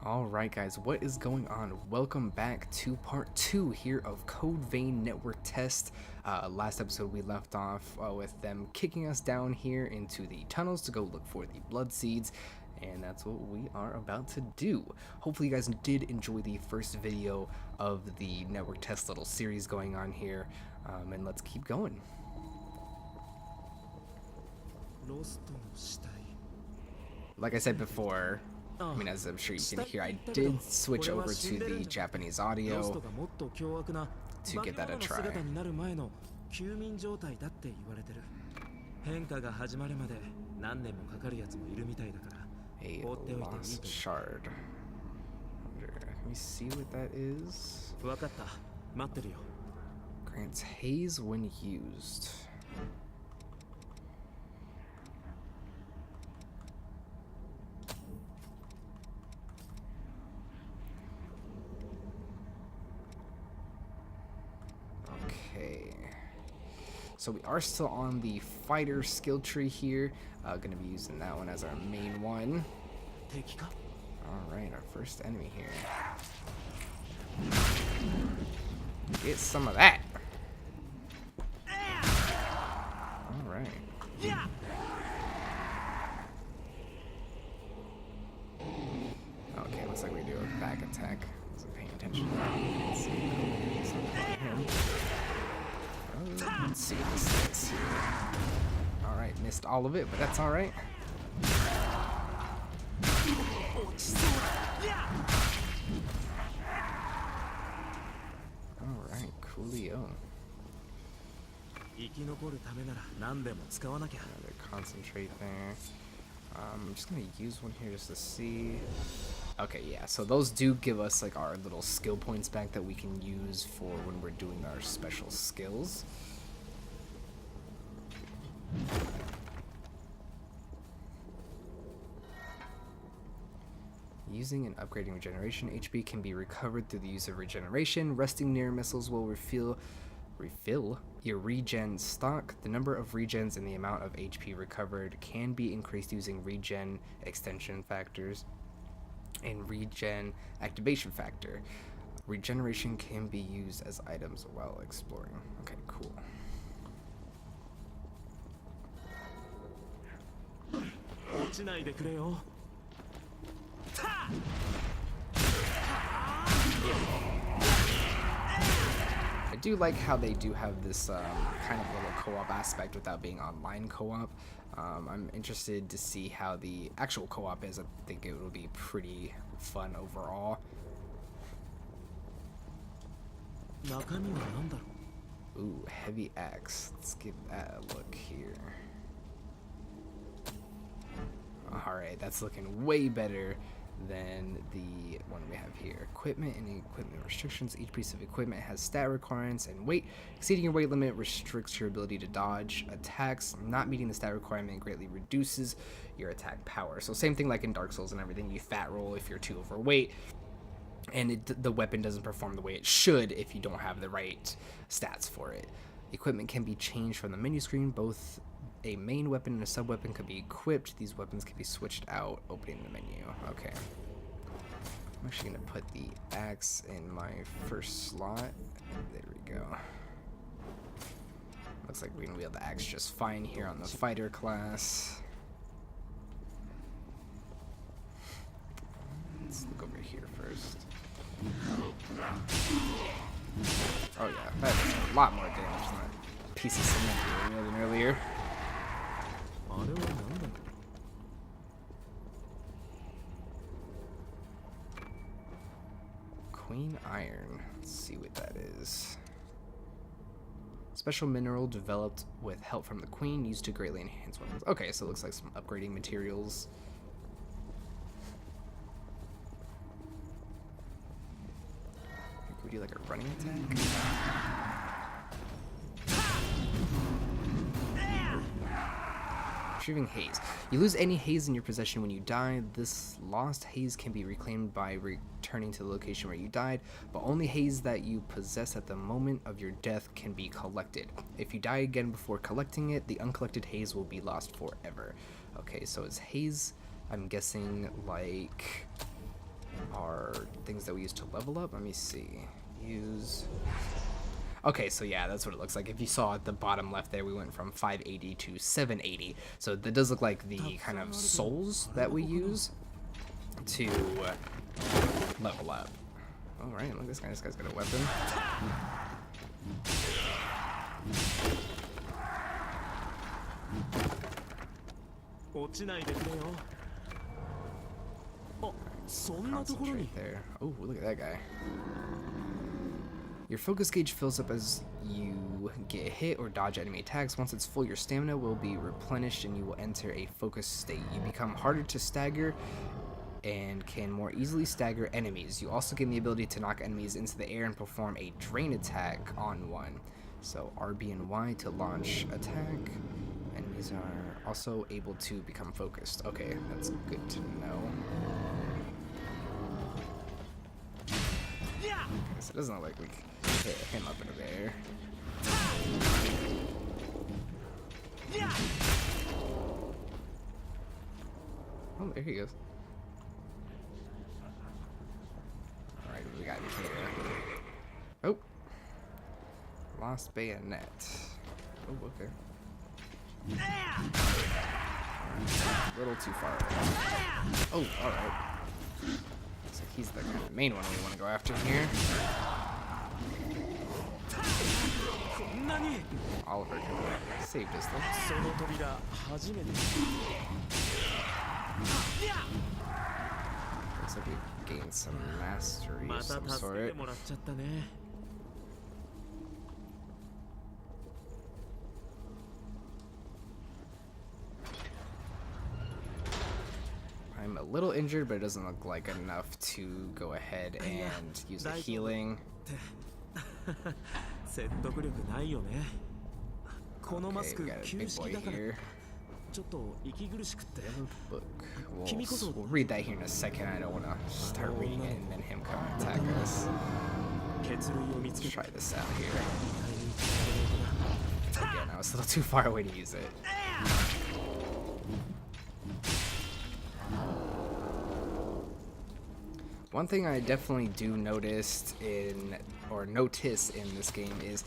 Alright guys, what is going on? Welcome back to part 2 here of Code Vein Network Test. Last episode we left off with them kicking us down here into the tunnels to go look for the blood seeds, and that's what we are about to do. Hopefully you guys did enjoy the first video of the network test little series going on here, and let's keep going. Like I said before, I mean, as I'm sure you can hear, I did switch over to the Japanese audio to give that a try. A lost shard. Can we see what that is? Grants haze when used. So we are still on the fighter skill tree here. Gonna be using that one as our main one. Alright, our first enemy here. Get some of that. Alright. Okay, looks like we do a back attack. Wasn't paying attention to that. Let's see what this is here. Alright, missed all of it, but that's alright. Alright, coolio. Another concentrate there. I'm just gonna use one here just to see. Okay, yeah, so those do give us like our little skill points back that we can use for when we're doing our special skills. Using and upgrading regeneration, HP can be recovered through the use of regeneration. Resting near missiles will refill your regen stock. The number of regens and the amount of HP recovered can be increased using regen extension factors and regen activation factor. Regeneration can be used as items while exploring. Okay, cool. I do like how they do have this kind of little co-op aspect without being online co-op. I'm interested to see how the actual co-op is. I think it will be pretty fun overall. Ooh, heavy axe. Let's give that a look here. Alright, that's looking way better than the one we have here. Equipment and equipment restrictions. Each piece of equipment has stat requirements and weight. Exceeding your weight limit restricts your ability to dodge attacks. Not meeting the stat requirement greatly reduces your attack power. So same thing like in Dark Souls and everything. You fat roll if you're too overweight, and the weapon doesn't perform the way it should if you don't have the right stats for it. Equipment can be changed from the menu screen. Both a main weapon and a sub-weapon could be equipped. These weapons can be switched out opening the menu. Okay. I'm actually going to put the axe in my first slot. There we go. Looks like we can wield the axe just fine here on the fighter class. Let's look over here first. Oh yeah, that does a lot more damage than that piece of cement we were wielding earlier. Queen Iron. Let's see what that is. Special mineral developed with help from the Queen, used to greatly enhance weapons. Okay, so it looks like some upgrading materials. Could we do like a running attack? Retrieving haze. You lose any haze in your possession when you die. This lost haze can be reclaimed by returning to the location where you died, but only haze that you possess at the moment of your death can be collected. If you die again before collecting it, the uncollected haze will be lost forever. Okay, so is haze, I'm guessing, like are things that we use to level up. Let me see. Use. Okay, so yeah, that's what it looks like. If you saw at the bottom left there, we went from 580 to 780. So that does look like the kind of souls that we use to level up. All right, look, this guy's got a weapon. Concentrate there. Oh, look at that guy. Your focus gauge fills up as you get hit or dodge enemy attacks. Once it's full, your stamina will be replenished and you will enter a focus state. You become harder to stagger and can more easily stagger enemies. You also gain the ability to knock enemies into the air and perform a drain attack on one. So RB and Y to launch attack. Enemies are also able to become focused. Okay, that's good to know. So it doesn't look like we can hit him up into the air. Oh, there he goes. Alright, what we got here? Oh! Lost bayonet. Oh, okay. A little too far away. Oh, alright. Looks like he's the kind of main one we want to go after here. Oliver kind of saved us though. Looks like we've gained some mastery of some sort. I'm a little injured, but it doesn't look like enough to go ahead and use a healing. Okay, we got a big boy here. Book. We'll read that here in a second. I don't want to start reading it and then him come and attack us. Let's try this out here. Again, I was a little too far away to use it. One thing I definitely do notice in this game is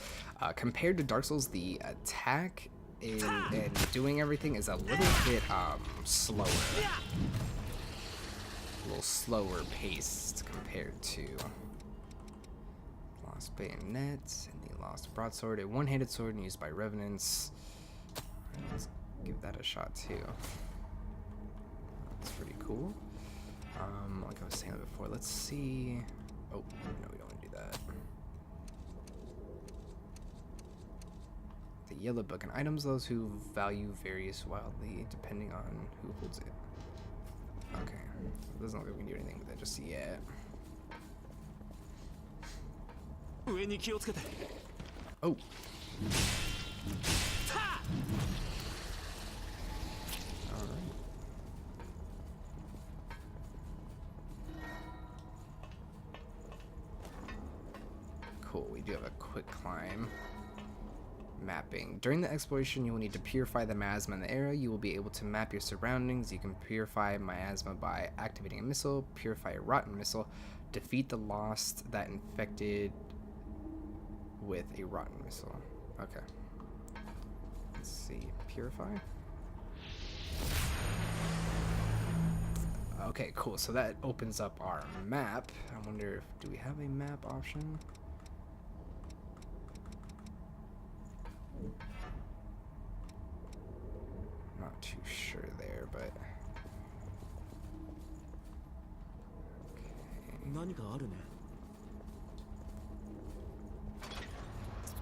compared to Dark Souls, the attack and doing everything is a little bit slower. A little slower paced compared to Lost Bayonet and the Lost Broadsword, a one-handed sword used by revenants. Let's give that a shot too. That's pretty cool. Like I was saying before, let's see. Oh, no, we don't want to do that. The yellow book and items, those who value varies wildly depending on who holds it. Okay, it doesn't look like we can do anything with that just yet. Oh. Cool, we do have a quick climb. Mapping. During the exploration, you will need to purify the miasma in the area. You will be able to map your surroundings. You can purify miasma by activating a missile, purify a rotten missile, defeat the lost that infected with a rotten missile. Okay. Let's see. Purify? Okay, cool. So that opens up our map. I wonder if, do we have a map option? Not too sure there, but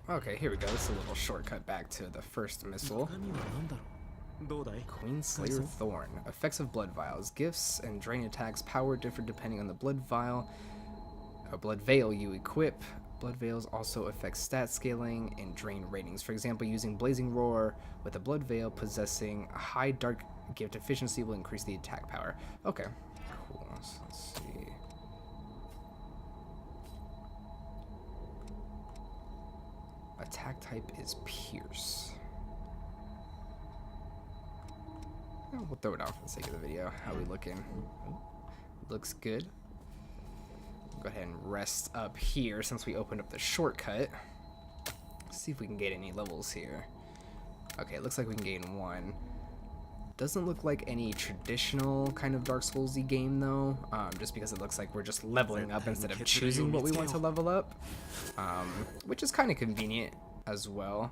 okay, here we go. This is a little shortcut back to the first missile. Queen Slayer Thorn. Effects of blood vials. Gifts and drain attacks power differ depending on the blood vial or blood veil you equip. Blood veils also affect stat scaling and drain ratings. For example, using Blazing Roar with a blood veil possessing a high dark gift efficiency will increase the attack power. Okay, cool. So let's see. Attack type is Pierce. Oh, we'll throw it out for the sake of the video. How we looking? Ooh, looks good. Go ahead and rest up here since we opened up the shortcut. See if we can get any levels here. Okay, it looks like we can gain 1. Doesn't look like any traditional kind of Dark Souls-y game though, just because it looks like we're just leveling up instead of choosing what we want to level up, which is kind of convenient as well.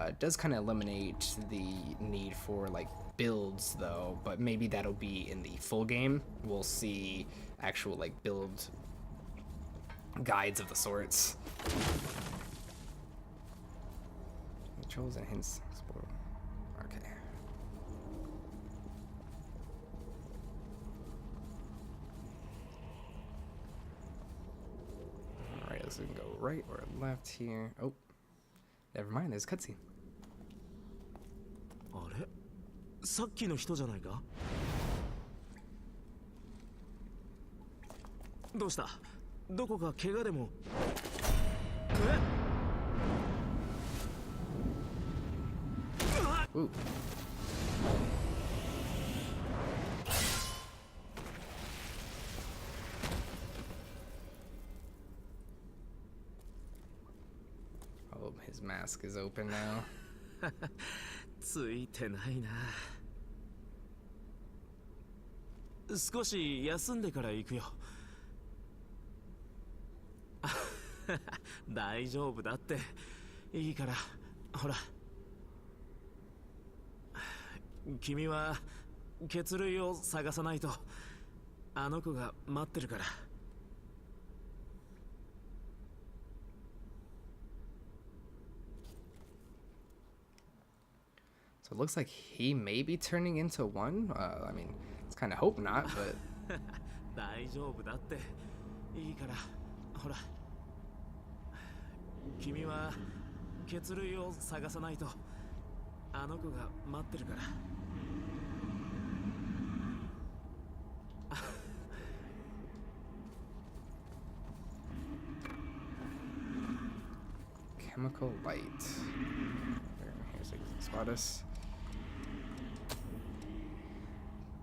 It does kind of eliminate the need for like builds though, but maybe that'll be in the full game. We'll see actual like build guides of the sorts. Controls and hints. Okay. Alright, let's go right or left here. Oh, never mind, there's a cutscene. あれさっきの人じゃないかどうしたどこか怪我でも Ooh. Oh, his mask is open now. ついてないな少し休んでから行くよ大丈夫だっていいからほら君は血類を探さないとあの子が待ってるから So it looks like he may be turning into one. I mean, it's kind of hope not, but 大丈夫だっていいからほら君は血類を探さないとあの子が待ってるから chemical light. Here's a spot us.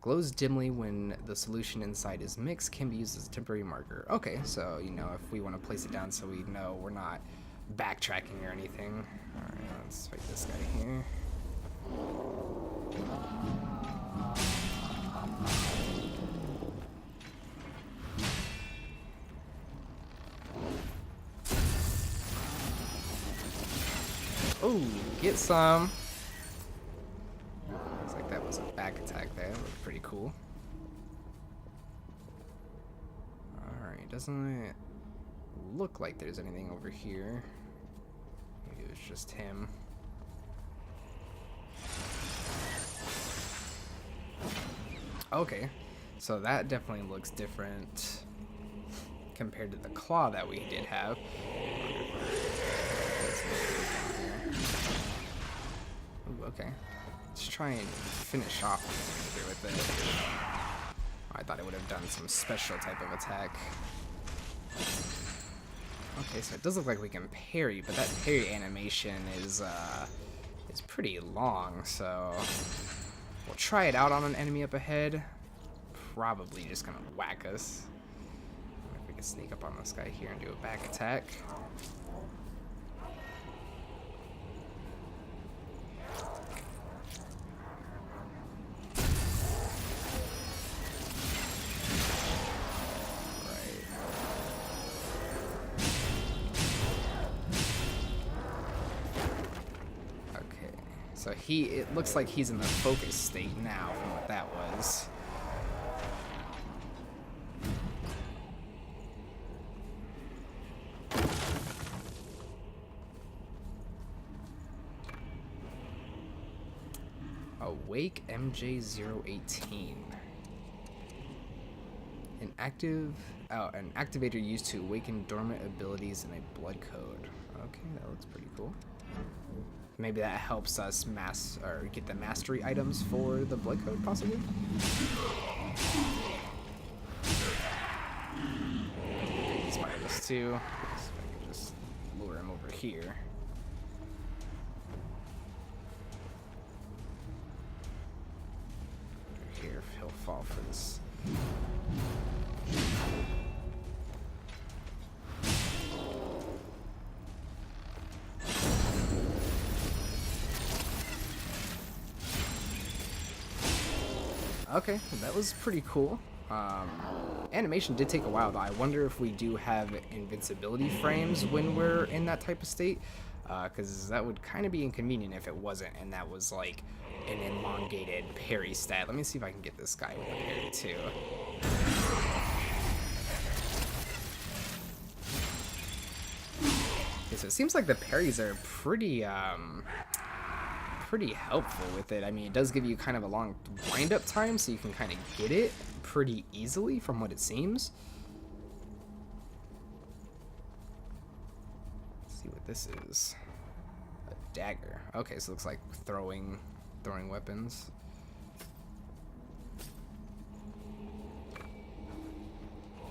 Glows dimly when the solution inside is mixed, can be used as a temporary marker. Okay, so you know if we want to place it down so we know we're not backtracking or anything. Alright, let's fight this guy here. Oh, get some. Looks like that was a back attack there. That looked pretty cool. Alright, doesn't it look like there's anything over here? Maybe it was just him. Okay, so that definitely looks different compared to the claw that we did have. Ooh, okay. Let's try and finish off here with it. I thought it would have done some special type of attack. Okay, so it does look like we can parry, but that parry animation is pretty long, so we'll try it out on an enemy up ahead. Probably just gonna whack us. If we can sneak up on this guy here and do a back attack. So it looks like he's in the focus state now from what that was. Awake MJ018. An activator used to awaken dormant abilities in a blood code. Okay, that looks pretty cool. Maybe that helps us get the mastery items for the blood code, possibly. Inspire this too. So I can just lure him over here. Over here, if he'll fall for this. Okay, well, that was pretty cool. Animation did take a while, though. I wonder if we do have invincibility frames when we're in that type of state, because that would kind of be inconvenient if it wasn't, and that was like an elongated parry stat. Let me see if I can get this guy with a parry too. Okay, so it seems like the parries are pretty helpful with it. I mean, it does give you kind of a long wind-up time, so you can kind of get it pretty easily from what it seems. Let's see what this is. A dagger. Okay, so it looks like throwing weapons.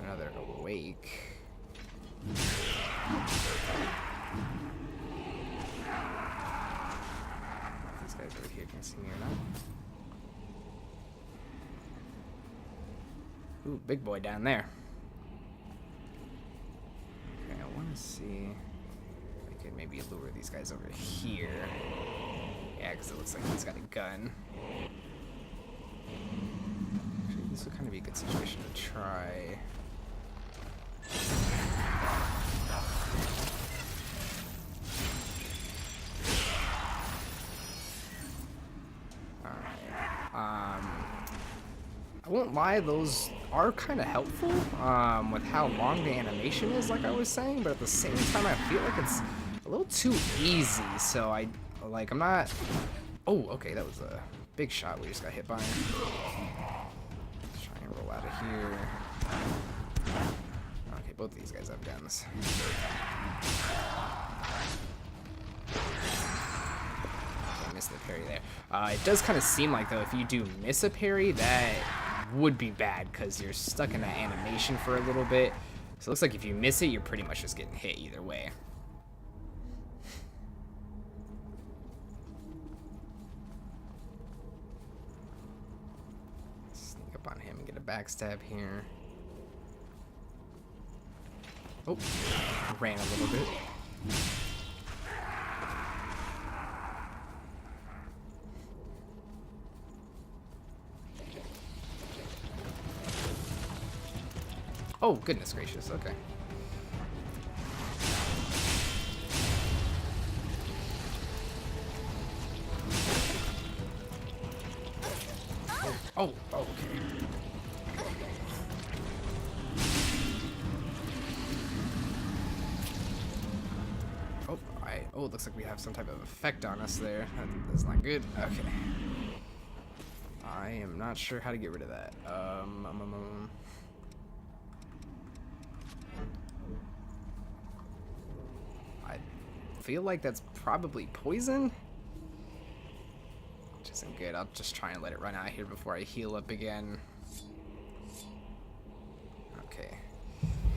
Another awake. These guys over here can see me or not. Ooh, big boy down there. Okay, I want to see if I could maybe lure these guys over here. Yeah, because it looks like he's got a gun. Actually, this would kind of be a good situation to try. I won't lie, those are kind of helpful with how long the animation is, like I was saying, but at the same time, I feel like it's a little too easy, so I'm not... Oh, okay, that was a big shot we just got hit by. Let's try and roll out of here. Okay, both of these guys have guns. I missed the parry there. It does kind of seem like, though, if you do miss a parry, that would be bad because you're stuck in that animation for a little bit. So it looks like if you miss it, you're pretty much just getting hit either way. Sneak up on him and get a backstab here. Oh, ran a little bit. Oh, goodness gracious, okay. Oh, okay. Oh, it looks like we have some type of effect on us there. That's not good. Okay. I am not sure how to get rid of that. I feel like that's probably poison, which isn't good. I'll just try and let it run out here before I heal up again. Okay.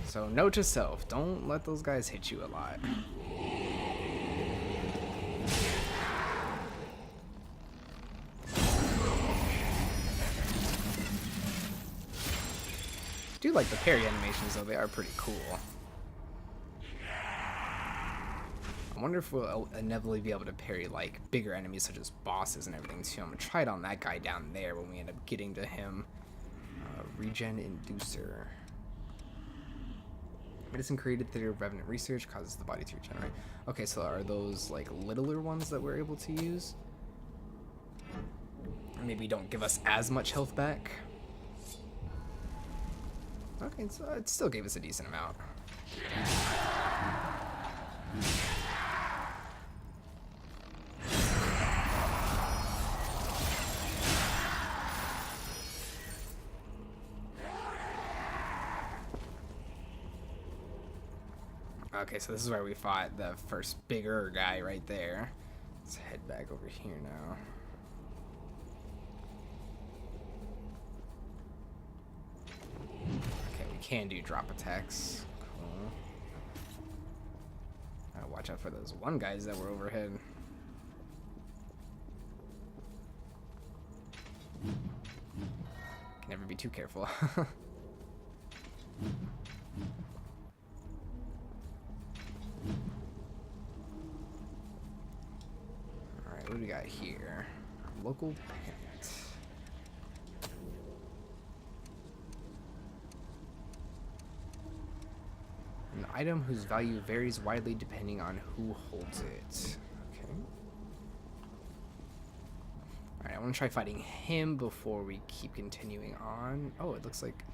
So note to self, don't let those guys hit you a lot. I do like the parry animations, though. They are pretty cool. I wonder if we'll inevitably be able to parry like bigger enemies such as bosses and everything too. I'm gonna try it on that guy down there when we end up getting to him. Regen inducer. Medicine created through revenant research causes the body to regenerate. Okay, so are those like littler ones that we're able to use? Maybe don't give us as much health back. Okay, so it still gave us a decent amount. Okay, so this is where we fought the first bigger guy right there. Let's head back over here now. Okay, we can do drop attacks. Cool. Gotta watch out for those one guys that were overhead. Can never be too careful. Alright, what do we got here? Local pet. item whose value varies widely depending on who holds it. Okay. Alright, I want to try fighting him before we keep continuing on. Oh, it looks like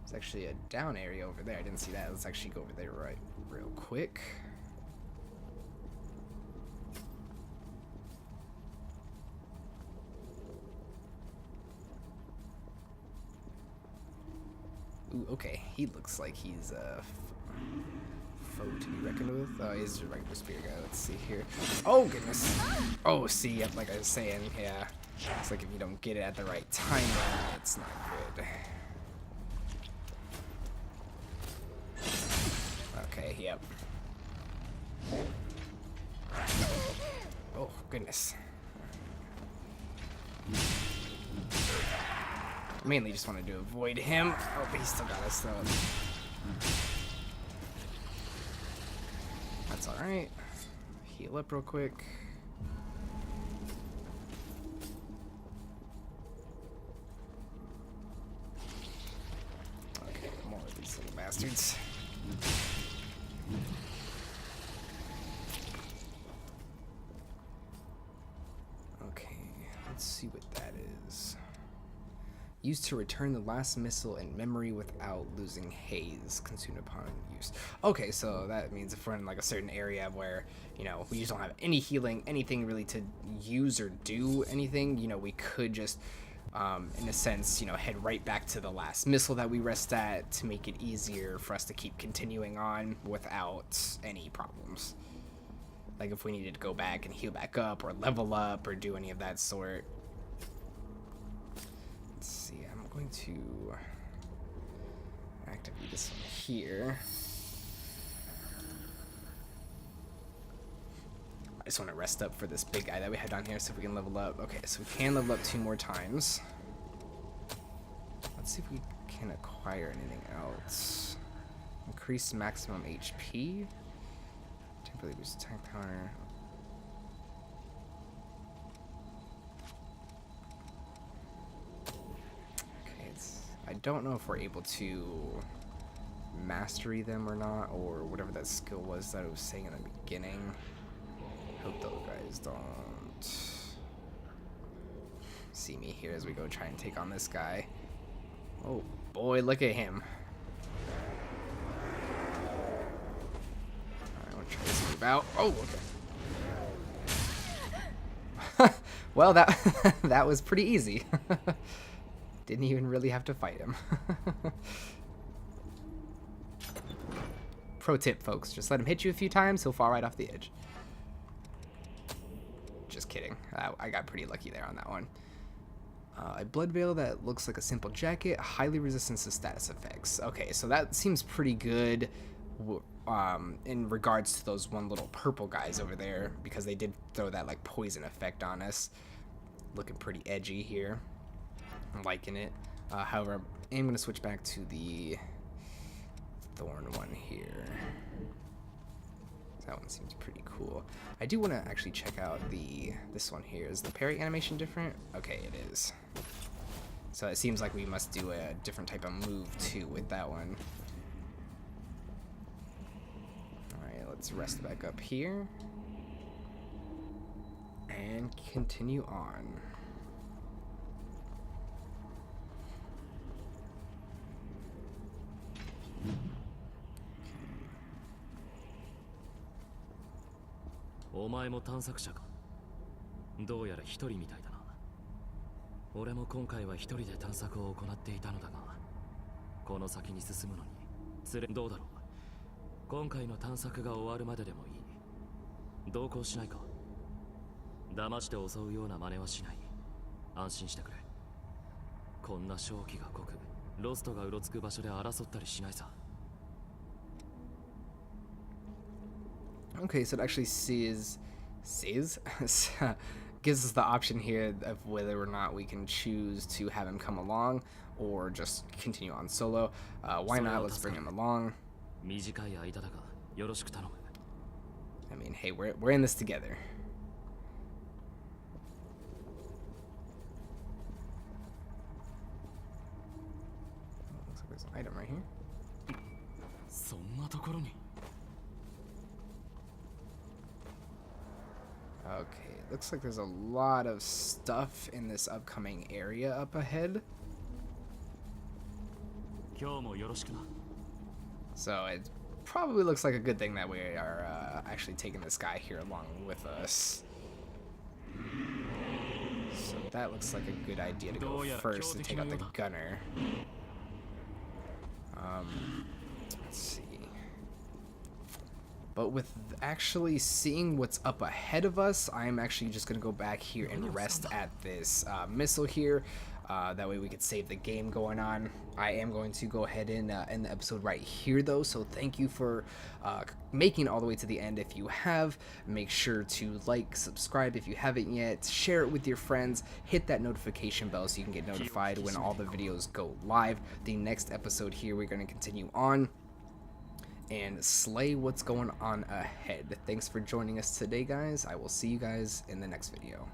there's actually a down area over there. I didn't see that. Let's actually go over there real quick. Ooh, okay. He looks like he's a foe to be reckoned with. Oh, he's a regular spear guy. Let's see here. Oh, goodness. Oh, see, yep, like I was saying, yeah. It's like if you don't get it at the right time, it's not good. Okay, yep. Oh, goodness. Mainly just wanted to avoid him. Oh, but he still got us though. That's alright. Heal up real quick. Okay, more of these little bastards. Okay, let's see what that is. Used to return the last missile in memory without losing haze consumed upon use. Okay, so that means if we're in like a certain area where, you know, we just don't have any healing, anything really to use or do anything, you know, we could just, in a sense, you know, head right back to the last missile that we rest at to make it easier for us to keep continuing on without any problems. Like if we needed to go back and heal back up or level up or do any of that sort. Let's see, I'm going to activate this one here. I just want to rest up for this big guy that we had down here, so if we can level up. Okay, so we can level up 2 more times. Let's see if we can acquire anything else. Increase maximum HP. Temporarily boost attack power. I don't know if we're able to mastery them or not, or whatever that skill was that I was saying in the beginning. Hope those guys don't see me here as we go try and take on this guy. Oh boy, look at him. Alright, I'll try to move out. Oh, okay. Well, that was pretty easy. Didn't even really have to fight him. Pro tip, folks. Just let him hit you a few times, he'll fall right off the edge. Just kidding. I got pretty lucky there on that one. A blood veil that looks like a simple jacket, highly resistant to status effects. Okay, so that seems pretty good in regards to those one little purple guys over there, because they did throw that like poison effect on us. Looking pretty edgy here. I'm liking it. However, I'm going to switch back to the thorn one here. That one seems pretty cool. I do want to actually check out this one here. Is the parry animation different? Okay, it is. So it seems like we must do a different type of move too with that one. Alright, let's rest back up here. And continue on.お前も探索者か。どうやら一人みたいだな。俺も今回は一人で探索を行っていたのだが、この先に進むのにどうだろう。今回の探索が終わるまででもいい。同行しないか。騙して襲うような真似はしない。安心してくれ。こんな正気が濃く、ロストがうろつく場所で争ったりしないさ。Okay, so it actually gives us the option here of whether or not we can choose to have him come along or just continue on solo. Why not? Let's bring him along. I mean, hey, we're in this together. Looks like there's an item right here. Okay, looks like there's a lot of stuff in this upcoming area up ahead. 今日もよろしくな。 So it probably looks like a good thing that we are actually taking this guy here along with us. So that looks like a good idea to go first and take out the gunner. Let's see. But with actually seeing what's up ahead of us, I'm actually just going to go back here and rest at this missile here. That way we could save the game going on. I am going to go ahead and end the episode right here though, so thank you for making it all the way to the end. If you have, make sure to like, subscribe if you haven't yet, share it with your friends, hit that notification bell so you can get notified when all the videos go live. The next episode here, we're going to continue on and slay what's going on ahead. Thanks for joining us today, guys. I will see you guys in the next video.